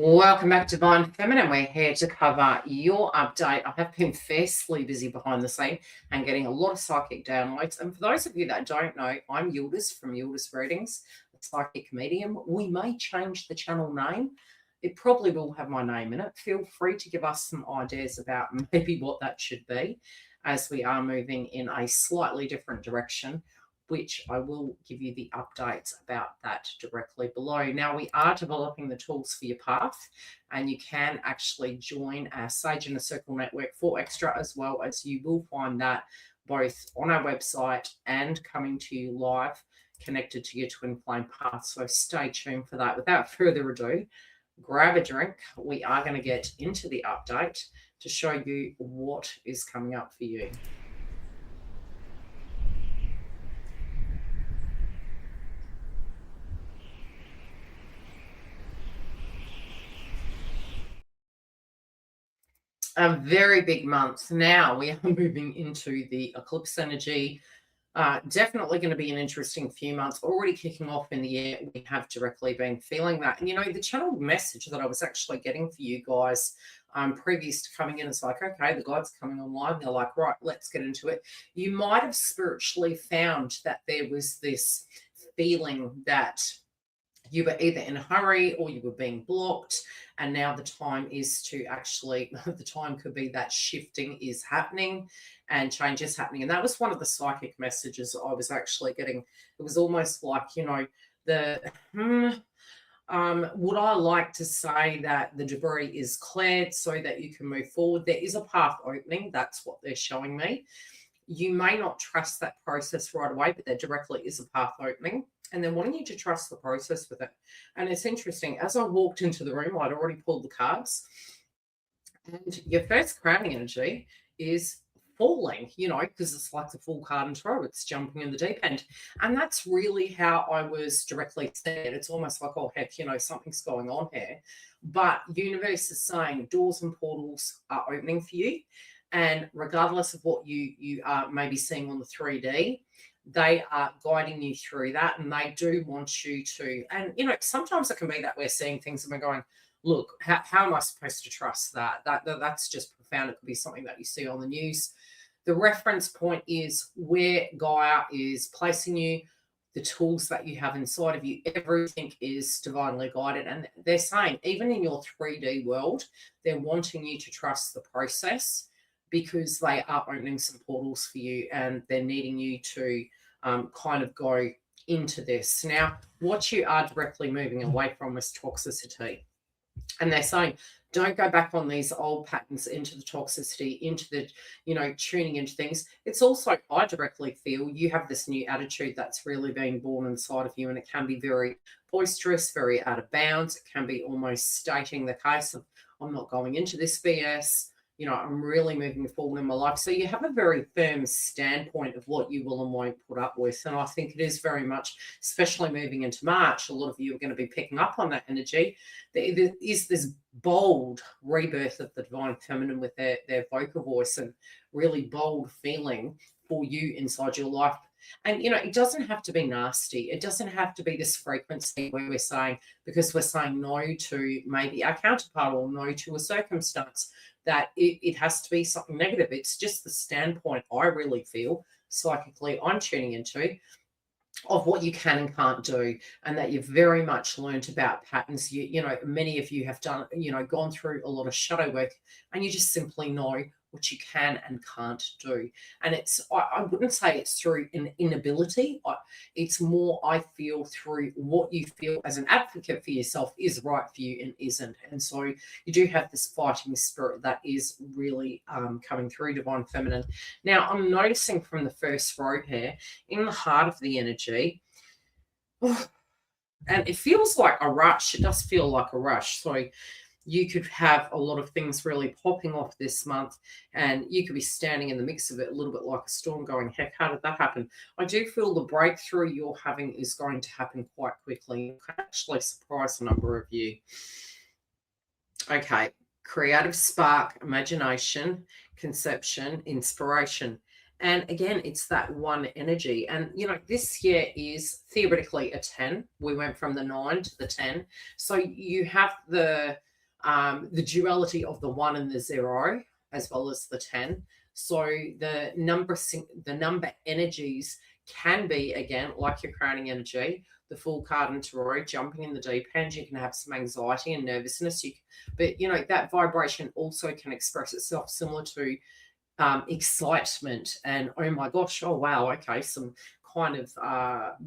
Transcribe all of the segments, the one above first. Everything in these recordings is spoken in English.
Welcome back to Divine Feminine. We're here to cover your update. I have been fiercely busy behind the scene and getting a lot of psychic downloads. And for those of you that don't know, I'm Yildiz from Yildiz Readings, a psychic medium. We may change the channel name. It probably will have my name in it. Feel free to give us some ideas about maybe what that should be, as we are moving in a slightly different direction, which I will give you the updates about that directly below. Now, we are developing the tools for your path, and you can actually join our Sage in a Circle network for extra, as well as you will find that both on our website and coming to you live connected to your twin flame path. So stay tuned for that. Without further ado, grab a drink. We are going to get into the update to show you what is coming up for you. A very big month. Now we are moving into the eclipse energy. Definitely going to be an interesting few months. Already kicking off in the year, we have directly been feeling that. And, you know, the channel message that I was actually getting for you guys previous to coming in is like, okay, the guides coming online. They're like, right, let's get into it. You might have spiritually found that there was this feeling that you were either in a hurry or you were being blocked, and now the time is to actually the time could be that shifting is happening and change is happening. And that was one of the psychic messages I was actually getting. It was almost like, you know, would I like to say that the debris is cleared so that you can move forward? There is a path opening. That's what they're showing me. You may not trust that process right away, but there directly is a path opening, and they're wanting you to trust the process with it. And it's interesting, as I walked into the room, I'd already pulled the cards, and your first crowning energy is falling, you know, because it's like the full card in tarot, it's jumping in the deep end. And that's really how I was directly said. It's almost like, oh, heck, you know, something's going on here. But universe is saying doors and portals are opening for you. And regardless of what you are maybe seeing on the 3D, they are guiding you through that, and they do want you to. And, you know, sometimes it can be that we're seeing things and we're going, look, how am I supposed to trust that? That's just profound. It could be something that you see on the news. The reference point is where Gaia is placing you, the tools that you have inside of you, everything is divinely guided. And they're saying, even in your 3D world, they're wanting you to trust the process, because they are opening some portals for you and they're needing you to kind of go into this. Now, what you are directly moving away from is toxicity. And they're saying, don't go back on these old patterns into the toxicity, into the, you know, tuning into things. It's also, I directly feel you have this new attitude that's really being born inside of you, and it can be very boisterous, very out of bounds. It can be almost stating the case of, I'm not going into this BS. You know, I'm really moving forward in my life. So you have a very firm standpoint of what you will and won't put up with. And I think it is very much, especially moving into March, a lot of you are going to be picking up on that energy. There is this bold rebirth of the divine feminine with their vocal voice, and really bold feeling for you inside your life. And, you know, it doesn't have to be nasty. It doesn't have to be this frequency where we're saying, because we're saying no to maybe our counterpart or no to a circumstance, that it has to be something negative. It's just the standpoint I really feel psychically I'm tuning into of what you can and can't do, and that you've very much learned about patterns. You know, many of you have done, you know, gone through a lot of shadow work, and you just simply know what you can and can't do. And it's, I wouldn't say it's through an inability. It's more, I feel, through what you feel as an advocate for yourself is right for you and isn't. And so you do have this fighting spirit that is really coming through, divine feminine. Now, I'm noticing from the first row here, in the heart of the energy, and it feels like a rush. It does feel like a rush. So you could have a lot of things really popping off this month, and you could be standing in the mix of it a little bit like a storm going, heck, how did that happen? I do feel the breakthrough you're having is going to happen quite quickly. It can actually surprise a number of you. Okay, creative spark, imagination, conception, inspiration. And again, it's that one energy. And, you know, this year is theoretically a 10. We went from the 9 to the 10. So you have the the duality of the 1 and the 0, as well as the 10. So the number energies can be, again, like your crowning energy, the Fool card in tarot, jumping in the deep end. You can have some anxiety and nervousness. But that vibration also can express itself similar to excitement and, oh my gosh, oh wow, okay, some kind of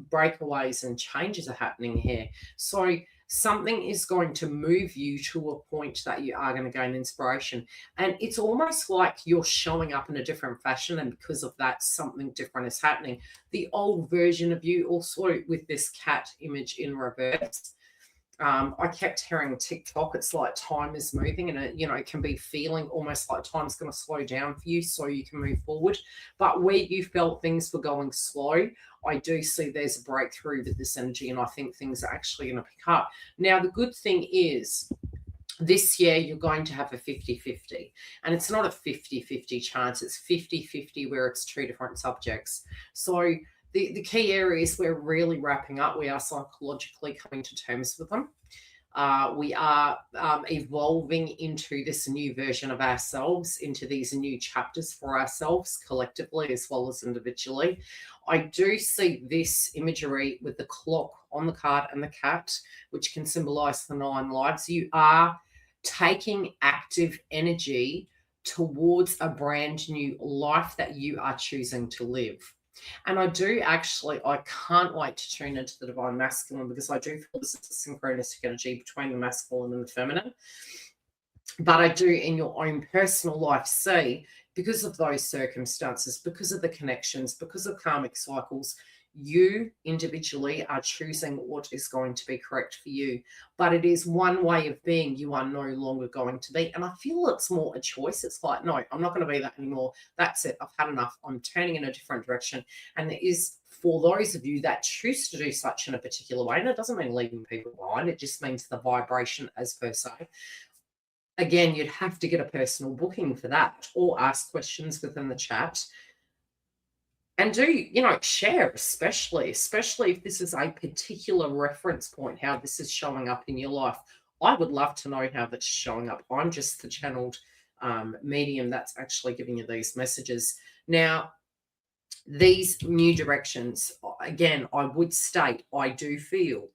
breakaways and changes are happening here. So something is going to move you to a point that you are going to gain inspiration. And it's almost like you're showing up in a different fashion. And because of that, something different is happening. The old version of you, also with this cat image in reverse, I kept hearing TikTok. It's like time is moving, and it can be feeling almost like time's going to slow down for you so you can move forward. But where you felt things were going slow, I do see there's a breakthrough with this energy, and I think things are actually going to pick up. Now, the good thing is, this year you're going to have a 50-50, and it's not a 50-50 chance. It's 50-50 where it's two different subjects. So the key areas we're really wrapping up, we are psychologically coming to terms with them. We are evolving into this new version of ourselves, into these new chapters for ourselves collectively as well as individually. I do see this imagery with the clock on the card and the cat, which can symbolize the 9 lives. You are taking active energy towards a brand new life that you are choosing to live. And I can't wait to tune into the divine masculine, because I do feel this is a synchronistic energy between the masculine and the feminine. But I do, in your own personal life, see, because of those circumstances, because of the connections, because of karmic cycles, you individually are choosing what is going to be correct for you. But it is one way of being you are no longer going to be. And I feel it's more a choice. It's like, no, I'm not going to be that anymore. That's it. I've had enough. I'm turning in a different direction. And there is, for those of you that choose to do such in a particular way, and it doesn't mean leaving people behind, it just means the vibration as per se. Again, you'd have to get a personal booking for that, or ask questions within the chat. And do, share, especially if this is a particular reference point, how this is showing up in your life. I would love to know how that's showing up. I'm just the channeled medium that's actually giving you these messages. Now, these new directions, again, I would state, I do feel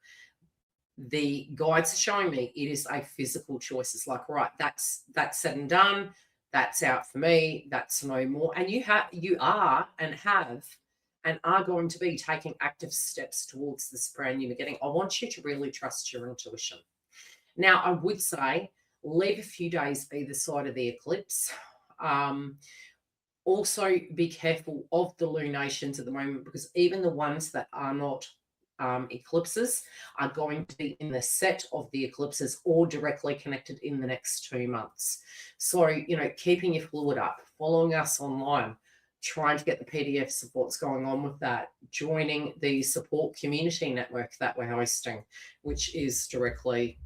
the guides are showing me it is a physical choice. It's like, right, that's said and done. That's out for me. That's no more. And you are going to be taking active steps towards this brand new beginning. I want you to really trust your intuition. Now, I would say leave a few days either side of the eclipse. Also, be careful of the lunations at the moment, because even the ones that are not eclipses are going to be in the set of the eclipses or directly connected in the next 2 months. So, keeping your fluid up, following us online, trying to get the PDFs of what's going on with that, joining the support community network that we're hosting, which is directly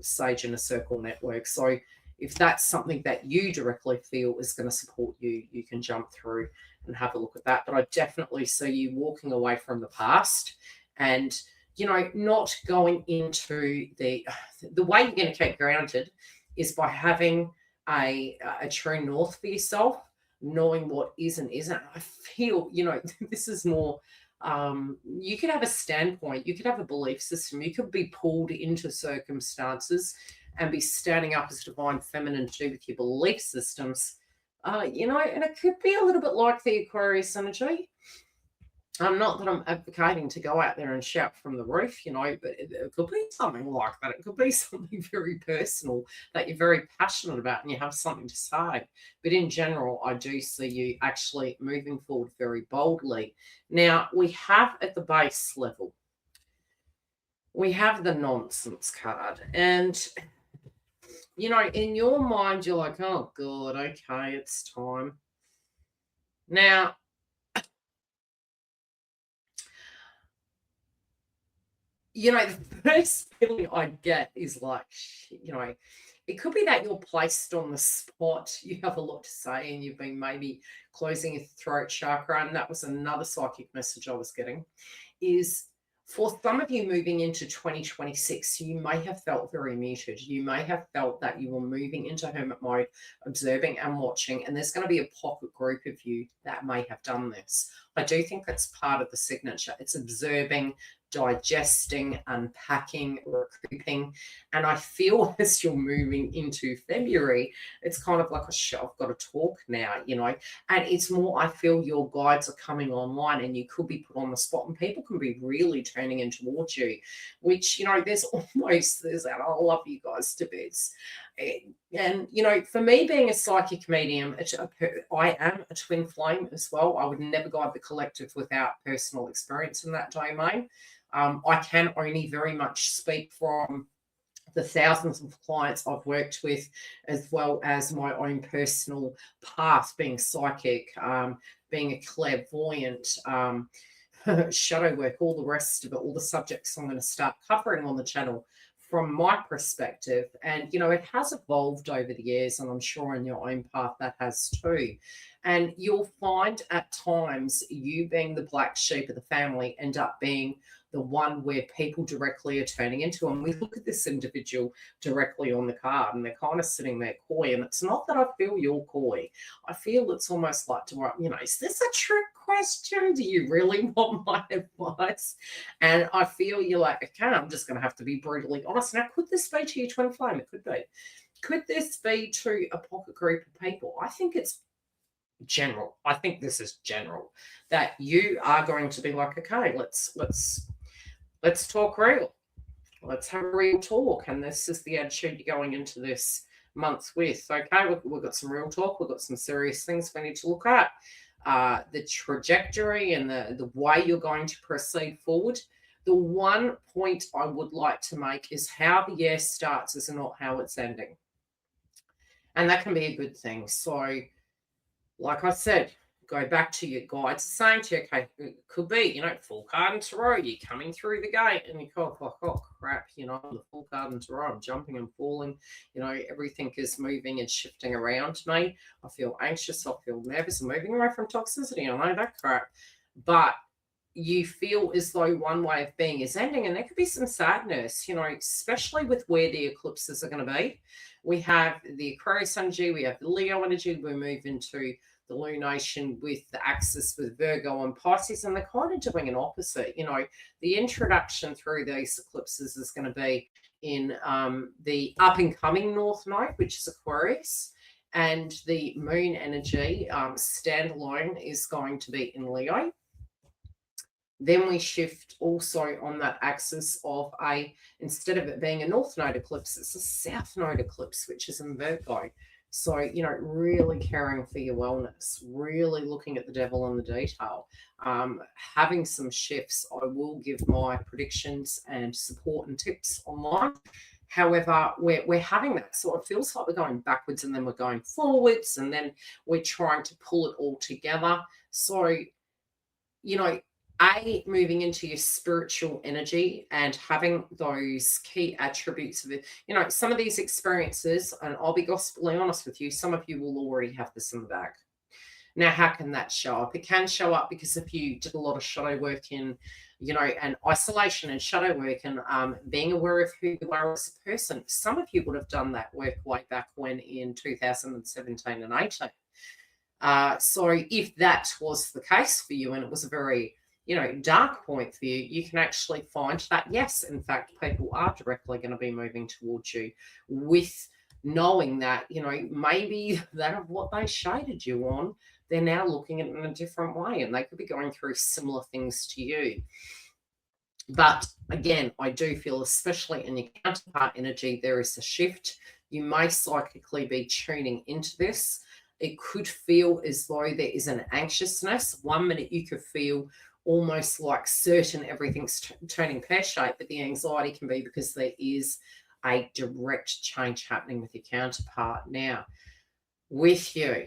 Sage in a Circle network. So if that's something that you directly feel is going to support you, you can jump through and have a look at that. But I definitely see you walking away from the past and, not going into the way you're going to keep grounded is by having a true north for yourself, knowing what is and isn't. I feel, this is more, you could have a standpoint, you could have a belief system, you could be pulled into circumstances and be standing up as divine feminine to do with your belief systems, and it could be a little bit like the Aquarius energy. Not that I'm advocating to go out there and shout from the roof, but it could be something like that. It could be something very personal that you're very passionate about and you have something to say. But in general, I do see you actually moving forward very boldly. Now, we have at the base level, we have the nonsense card. And, in your mind, you're like, oh, God, okay, it's time. Now, the first feeling I get is like, it could be that you're placed on the spot. You have a lot to say and you've been maybe closing your throat chakra. And that was another psychic message I was getting, is For some of you moving into 2026, you may have felt very muted. You may have felt that you were moving into hermit mode, observing and watching, and there's going to be a pocket group of you that may have done this. I do think that's part of the signature. It's observing, digesting, unpacking, recouping. And I feel as you're moving into February, it's kind of like a show. I've got to talk now, and it's more, I feel your guides are coming online and you could be put on the spot and people can be really turning in towards you, which, there's that, I love you guys to bits. And, for me being a psychic medium, I am a twin flame as well. I would never guide the collective without personal experience in that domain. I can only very much speak from the thousands of clients I've worked with, as well as my own personal path, being psychic, being a clairvoyant, shadow work, all the rest of it, all the subjects I'm going to start covering on the channel from my perspective. And, it has evolved over the years, and I'm sure in your own path that has too. And you'll find at times you being the black sheep of the family end up being the one where people directly are turning into. And we look at this individual directly on the card and they're kind of sitting there coy. And it's not that I feel you're coy. I feel it's almost like, is this a trick question? Do you really want my advice? And I feel you're like, okay, I'm just going to have to be brutally honest. Now, could this be to your twin flame? It could be. Could this be to a pocket group of people? I think it's general. I think this is general, that you are going to be like, okay, let's talk real. Let's have a real talk. And this is the attitude you're going into this month with. Okay, we've got some real talk. We've got some serious things we need to look at. The trajectory and the way you're going to proceed forward. The one point I would like to make is how the year starts is not how it's ending. And that can be a good thing. So, like I said, go back to your guides saying to you, okay, it could be, full card and tarot, you're coming through the gate and you go, oh crap, the full card and tarot, I'm jumping and falling, everything is moving and shifting around me. I feel anxious, I feel nervous, I'm moving away from toxicity, I know that crap. But you feel as though one way of being is ending, and there could be some sadness, especially with where the eclipses are going to be. We have the Aquarius energy, we have the Leo energy, we move into the lunation with the axis with Virgo and Pisces, and they're kind of doing an opposite. The introduction through these eclipses is going to be in the up-and-coming North Node, which is Aquarius, and the moon energy standalone is going to be in Leo. Then we shift also on that axis of instead of it being a North Node eclipse, it's a South Node eclipse, which is in Virgo. So, really caring for your wellness, really looking at the devil in the detail, having some shifts. I will give my predictions and support and tips online. However, we're having that. So it feels like we're going backwards and then we're going forwards and then we're trying to pull it all together. So, moving into your spiritual energy and having those key attributes of it. Some of these experiences, and I'll be gospelly honest with you, some of you will already have this in the bag. Now, how can that show up? It can show up because if you did a lot of shadow work in, and isolation and shadow work and being aware of who you are as a person, some of you would have done that work way back when in 2017 and 18. So if that was the case for you and it was a very dark point for you, you can actually find that, yes, in fact, people are directly going to be moving towards you with knowing that, maybe that of what they shaded you on, they're now looking at it in a different way and they could be going through similar things to you. But again, I do feel, especially in your counterpart energy, there is a shift. You may psychically be tuning into this. It could feel as though there is an anxiousness. 1 minute you could feel almost like certain everything's turning pear-shaped, but the anxiety can be because there is a direct change happening with your counterpart. Now, with you,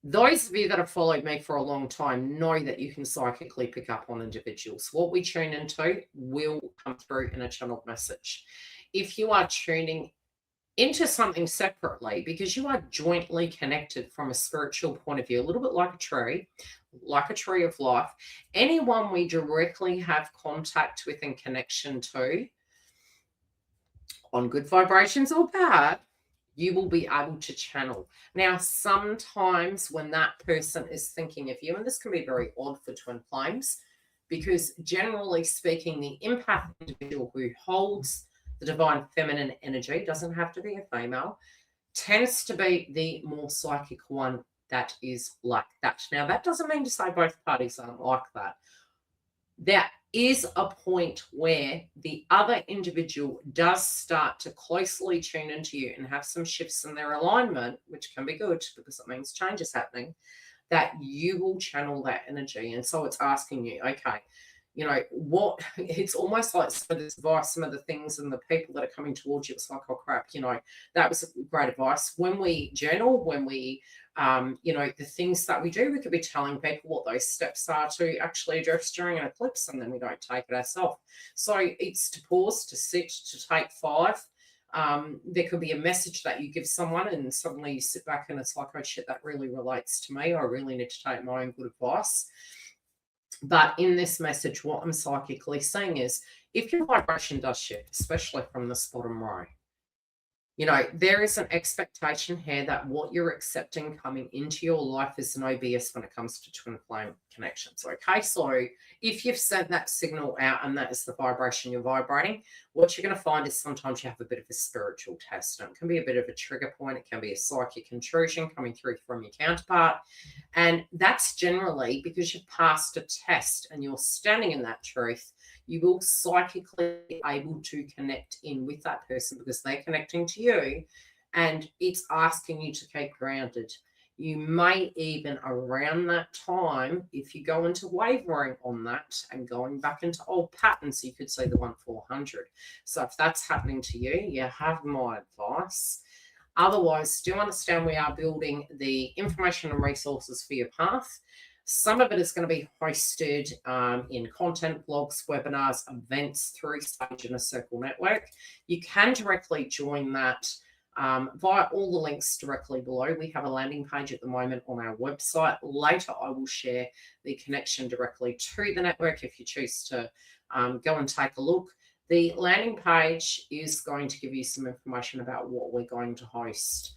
those of you that have followed me for a long time know that you can psychically pick up on individuals. What we tune into will come through in a channeled message. If you are tuning into something separately, because you are jointly connected from a spiritual point of view, a little bit like a tree, like a tree of life. Anyone we directly have contact with and connection to, on good vibrations or bad, you will be able to channel. Now, sometimes when that person is thinking of you, and this can be very odd for twin flames, because generally speaking, the empath individual who holds the divine feminine energy, doesn't have to be a female, tends to be the more psychic one that is like that. Now, that doesn't mean to say both parties aren't like that. There is a point where the other individual does start to closely tune into you and have some shifts in their alignment, which can be good because it means change is happening, that you will channel that energy. And so it's asking you, okay, you know, what, it's almost like some of this advice, some of the things and the people that are coming towards you, it's like, oh crap, you know, that was great advice. When we journal, when we, you know, the things that we do, we could be telling people what those steps are to actually address during an eclipse, and then we don't take it ourselves. So it's to pause, to sit, to take 5. There could be a message that you give someone and suddenly you sit back and it's like, oh shit, that really relates to me. I really need to take my own good advice. But in this message, what I'm psychically saying is, if your vibration does shift, especially from this bottom row, you know, there is an expectation here that what you're accepting coming into your life is an OBS when it comes to twin flame connections. Okay, so if you've sent that signal out and that is the vibration you're vibrating, what you're going to find is sometimes you have a bit of a spiritual test. And it can be a bit of a trigger point. It can be a psychic intrusion coming through from your counterpart. And that's generally because you've passed a test and you're standing in that truth. You will psychically be able to connect in with that person because they're connecting to you, and it's asking you to keep grounded. You may even around that time, if you go into wavering on that and going back into old patterns, you could see the 1-400. So if that's happening to you, you have my advice. Otherwise, do understand we are building the information and resources for your path. Some of it is going to be hosted in content, blogs, webinars, events through Sage Inner Circle Network. You can directly join that via all the links directly below. We have a landing page at the moment on our website. Later, I will share the connection directly to the network if you choose to go and take a look. The landing page is going to give you some information about what we're going to host.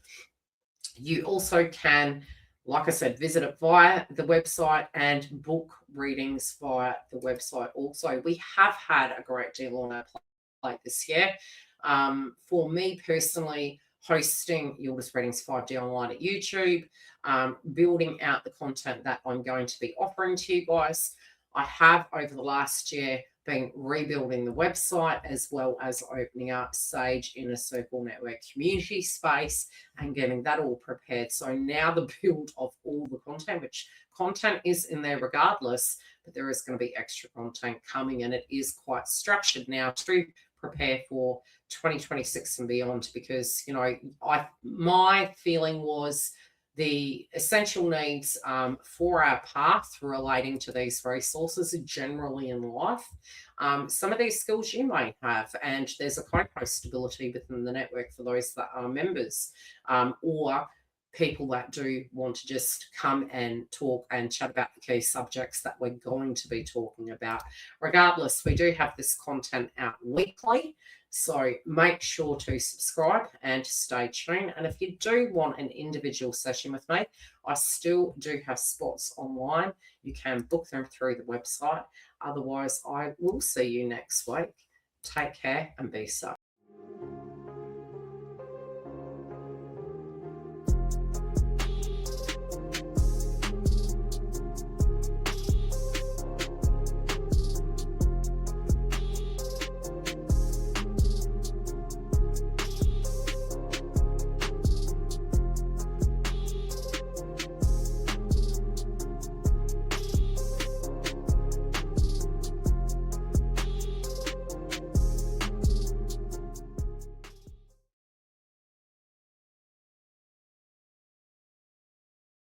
You also can, like I said, visit it via the website and book readings via the website also. We have had a great deal on our plate this year. For me personally, hosting Yildiz Readings 5D online at YouTube, building out the content that I'm going to be offering to you guys. I have over the last year been rebuilding the website as well as opening up Sage Inner Circle Network community space and getting that all prepared. So now the build of all the content, which content is in there regardless, but there is going to be extra content coming, and it is quite structured now to prepare for 2026 and beyond, because, you know, my feeling was the essential needs for our path relating to these resources are generally in life. Some of these skills you may have, and there's a co-host stability within the network for those that are members or people that do want to just come and talk and chat about the key subjects that we're going to be talking about. Regardless, we do have this content out weekly. So make sure to subscribe and stay tuned. And if you do want an individual session with me, I still do have spots online. You can book them through the website. Otherwise, I will see you next week. Take care and be safe.